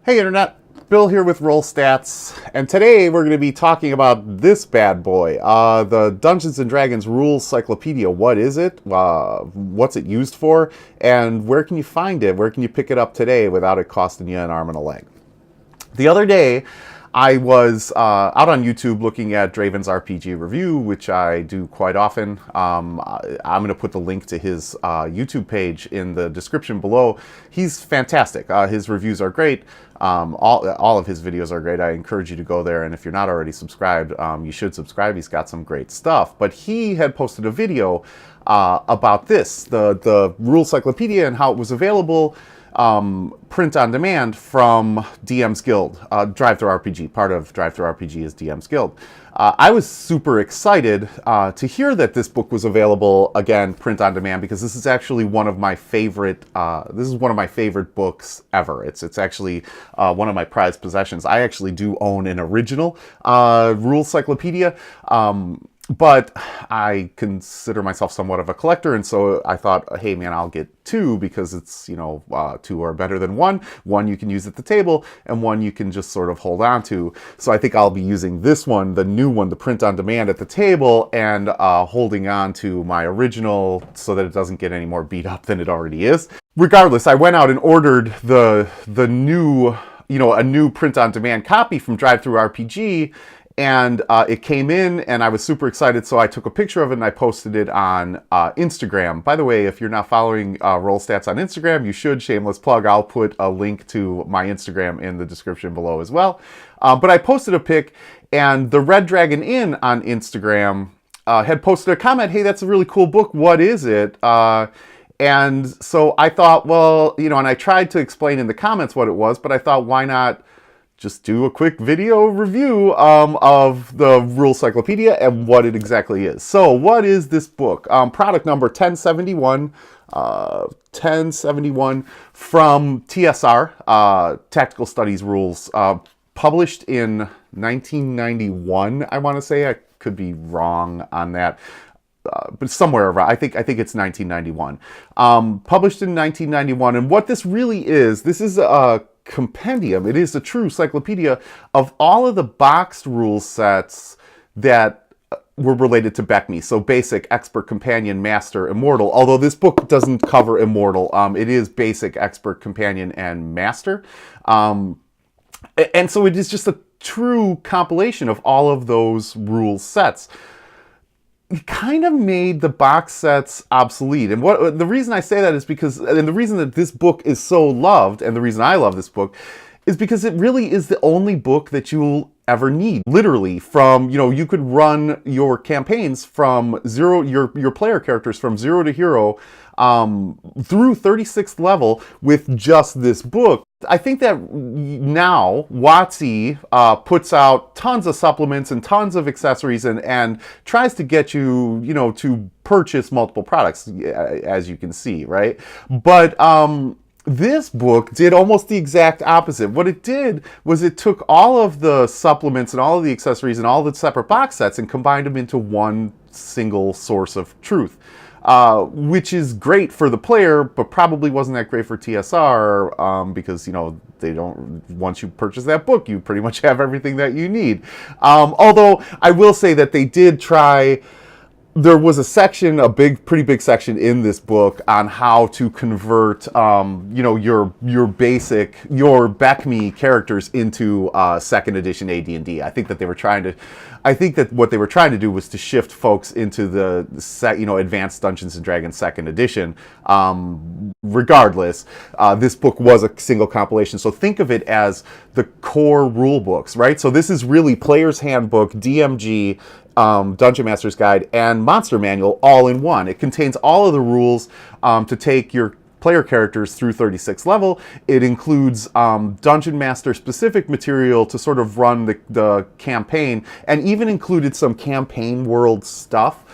Hey Internet, Bill here with Roll Stats, and today we're going to be talking about this bad boy, the Dungeons Dragons Rules Cyclopedia. What is it? What's it used for? And where can you find it? Where can you pick it up today without it costing you an arm and a leg? The other day, I was out on YouTube looking at Draven's RPG review, which I do quite often. I'm going to put the link to his YouTube page in the description below. He's fantastic. His reviews are great. All of his videos are great. I encourage you to go there, and if you're not already subscribed, you should subscribe. He's got some great stuff. But he had posted a video about this, the Rules Cyclopedia, and how it was available print on demand from DM's Guild. DriveThruRPG, part of DriveThruRPG is DM's Guild. I was super excited to hear that this book was available again, print on demand, because this is actually one of my favorite. This is one of my favorite books ever. It's actually one of my prized possessions. I actually do own an original Rules Cyclopedia. But I consider myself somewhat of a collector, and so I thought, hey man, I'll get two because it's, two are better than one. One you can use at the table, and one you can just sort of hold on to. So I think I'll be using this one, the new one, the print on demand, at the table, and holding on to my original so that it doesn't get any more beat up than it already is. Regardless, I went out and ordered the new, a new print on demand copy from DriveThruRPG. And it came in, and I was super excited, so I took a picture of it and I posted it on Instagram. By the way, if you're not following Roll Stats on Instagram, you should. Shameless plug. I'll put a link to my Instagram in the description below as well. But I posted a pic, and the Red Dragon Inn on Instagram had posted a comment, hey, that's a really cool book. What is it? And so I thought, well, and I tried to explain in the comments what it was, but I thought, why not just do a quick video review of the Rules Cyclopedia and what it exactly is. So what is this book? Product number 1071, 1071 from TSR, Tactical Studies Rules, published in 1991, I want to say. I could be wrong on that. But somewhere around, I think it's 1991. Published in 1991, and what this really is, this is a compendium. It is a true cyclopedia of all of the boxed rule sets that were related to BECMI. So basic, expert, companion, master, immortal. Although this book doesn't cover immortal, it is basic, expert, companion, and master. And so it is just a true compilation of all of those rule sets. It kind of made the box sets obsolete. And the reason I say that is because, and the reason that this book is so loved, and the reason I love this book, is because it really is the only book that you'll ever need. Literally, from, you could run your campaigns from zero, your player characters from 0 to hero, through 36th level with just this book. I think that now WotC puts out tons of supplements and tons of accessories and tries to get you, to purchase multiple products, as you can see, right? But this book did almost the exact opposite. What it did was it took all of the supplements and all of the accessories and all the separate box sets and combined them into one single source of truth. Which is great for the player, but probably wasn't that great for TSR, because, they don't, once you purchase that book, you pretty much have everything that you need. Although I will say that they did try. There was a section, pretty big section in this book on how to convert, your BECMI characters into second edition AD&D. I think that what they were trying to do was to shift folks into the Advanced Dungeons and Dragons second edition. Regardless, this book was a single compilation. So think of it as the core rule books, right? So this is really Player's Handbook, DMG, Dungeon Master's Guide, and Monster Manual all in one. It contains all of the rules to take your player characters through 36th level. It includes Dungeon Master specific material to sort of run the campaign, and even included some campaign world stuff.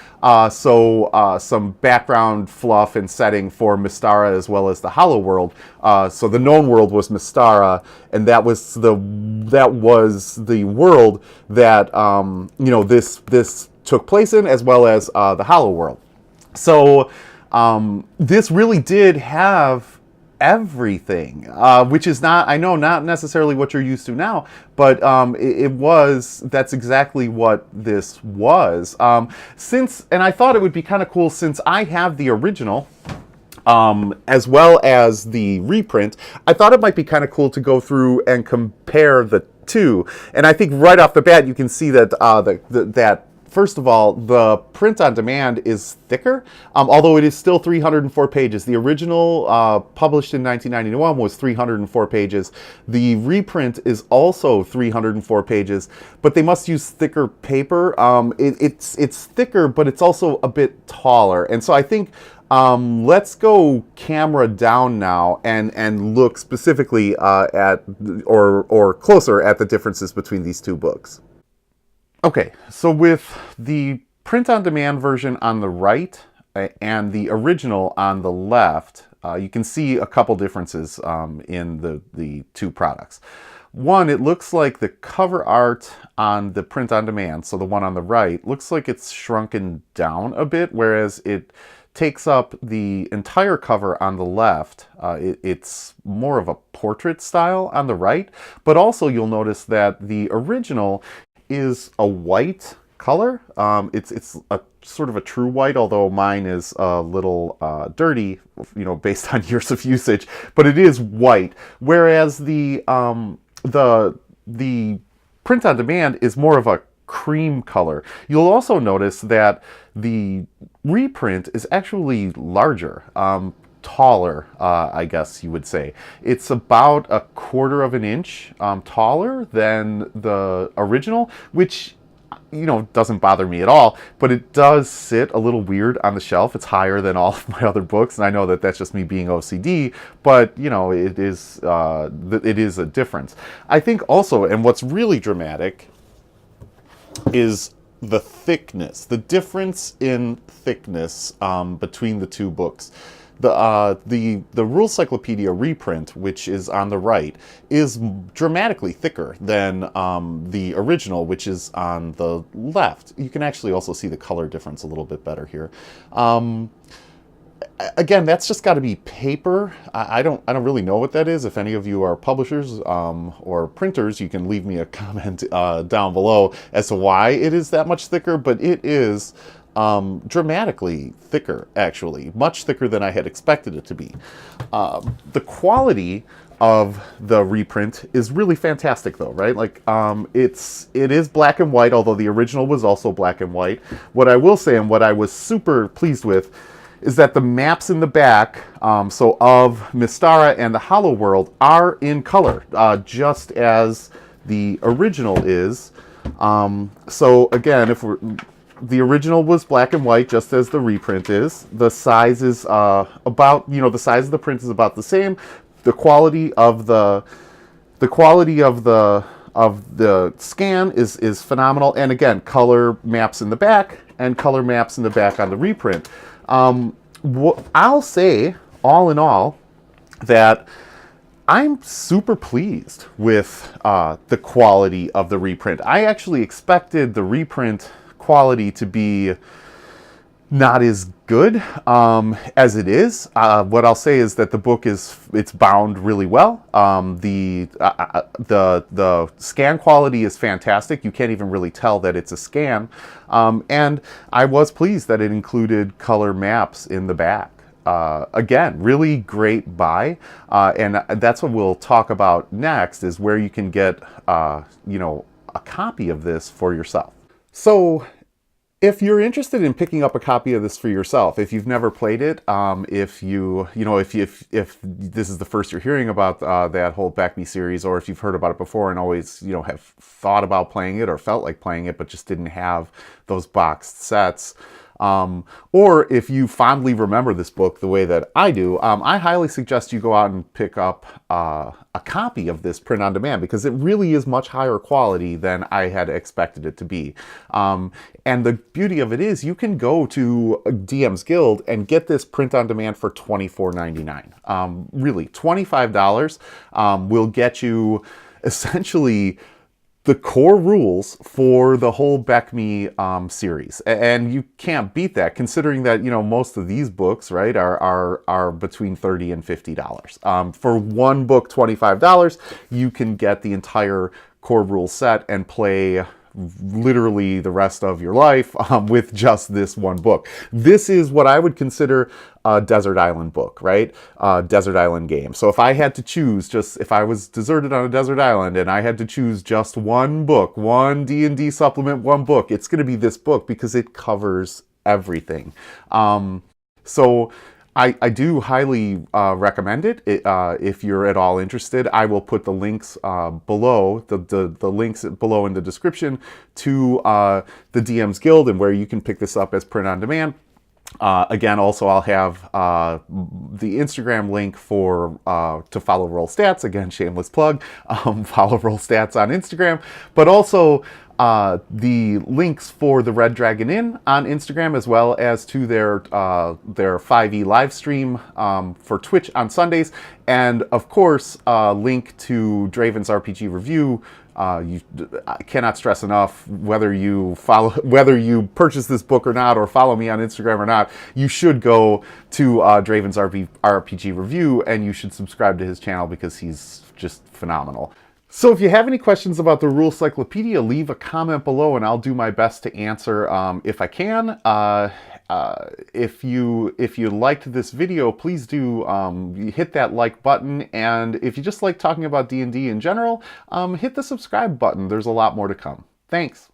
Some background fluff and setting for Mystara as well as the Hollow World. So the known world was Mystara, and that was the world that this took place in, as well as the Hollow World. So this really did have everything, which is not, I know, not necessarily what you're used to now, but that's exactly what this was. And I thought it would be kind of cool, since I have the original, as well as the reprint, I thought it might be kind of cool to go through and compare the two. And I think right off the bat, you can see that that first of all, the print on demand is thicker, although it is still 304 pages. The original, published in 1991, was 304 pages. The reprint is also 304 pages, but they must use thicker paper. It's thicker, but it's also a bit taller. And so I think let's go camera down now and look specifically at or closer at the differences between these two books. Okay, so with the print-on-demand version on the right and the original on the left, you can see a couple differences in the two products. One, it looks like the cover art on the print-on-demand, so the one on the right, looks like it's shrunken down a bit, whereas it takes up the entire cover on the left. It's more of a portrait style on the right, but also you'll notice that the original is a white color. It's a sort of a true white, although mine is a little dirty, based on years of usage. But it is white, whereas the print on demand is more of a cream color. You'll also notice that the reprint is actually larger. Taller, I guess you would say. It's about 1/4 of an inch taller than the original, which, doesn't bother me at all, but it does sit a little weird on the shelf. It's higher than all of my other books, and I know that that's just me being OCD, but, it is a difference. I think also, and what's really dramatic, is the thickness, the difference in thickness between the two books. The Rules Cyclopedia reprint, which is on the right, is dramatically thicker than the original, which is on the left. You can actually also see the color difference a little bit better here. Again, that's just got to be paper. I don't really know what that is. If any of you are publishers or printers, you can leave me a comment down below as to why it is that much thicker. But it is dramatically thicker, actually, much thicker than I had expected it to be. The quality of the reprint is really fantastic, though, right? Like, it is black and white, although the original was also black and white. What I will say, and what I was super pleased with, is that the maps in the back, so of Mystara and the Hollow World, are in color, just as the original is. So again, the original was black and white, just as the reprint is. The size is about, the size of the print is about the same. The quality of the scan is phenomenal. And again, color maps in the back and color maps in the back on the reprint. I'll say, all in all, that I'm super pleased with the quality of the reprint. I actually expected the reprint quality to be not as good as it is. What I'll say is that the book it's bound really well. The scan quality is fantastic. You can't even really tell that it's a scan. And I was pleased that it included color maps in the back. Again, really great buy. And that's what we'll talk about next, is where you can get a copy of this for yourself. So if you're interested in picking up a copy of this for yourself, if you've never played it, if if this is the first you're hearing about that whole BECMI series, or if you've heard about it before and always have thought about playing it or felt like playing it but just didn't have those boxed sets, or if you fondly remember this book the way that I do, I highly suggest you go out and pick up a copy of this print on demand, because it really is much higher quality than I had expected it to be. And the beauty of it is you can go to DM's Guild and get this print on demand for $24.99. Really, $25 will get you essentially the core rules for the whole BECMI series, and you can't beat that, considering that most of these books, right, are between $30 and $50. For one book, $25, you can get the entire core rule set and play literally the rest of your life with just this one book. This is what I would consider a desert island book, right? Desert island game. So if I had to choose, if I was deserted on a desert island and I had to choose just one book, one D&D supplement, one book, it's going to be this book because it covers everything. So I do highly recommend it. If you're at all interested. I will put the links below, the links below in the description to the DM's Guild and where you can pick this up as print on demand. Again, also I'll have the Instagram link for to follow Roll Stats. Again, shameless plug. Follow Roll Stats on Instagram, but also the links for the Red Dragon Inn on Instagram, as well as to their 5e live stream for Twitch on Sundays, and of course link to Draven's RPG review. I cannot stress enough, whether you purchase this book or not, or follow me on Instagram or not, you should go to Draven's RPG review, and you should subscribe to his channel because he's just phenomenal. So if you have any questions about the Rules Cyclopedia, leave a comment below and I'll do my best to answer if I can. If you liked this video, please do hit that like button, and if you just like talking about D&D in general, hit the subscribe button. There's a lot more to come. Thanks.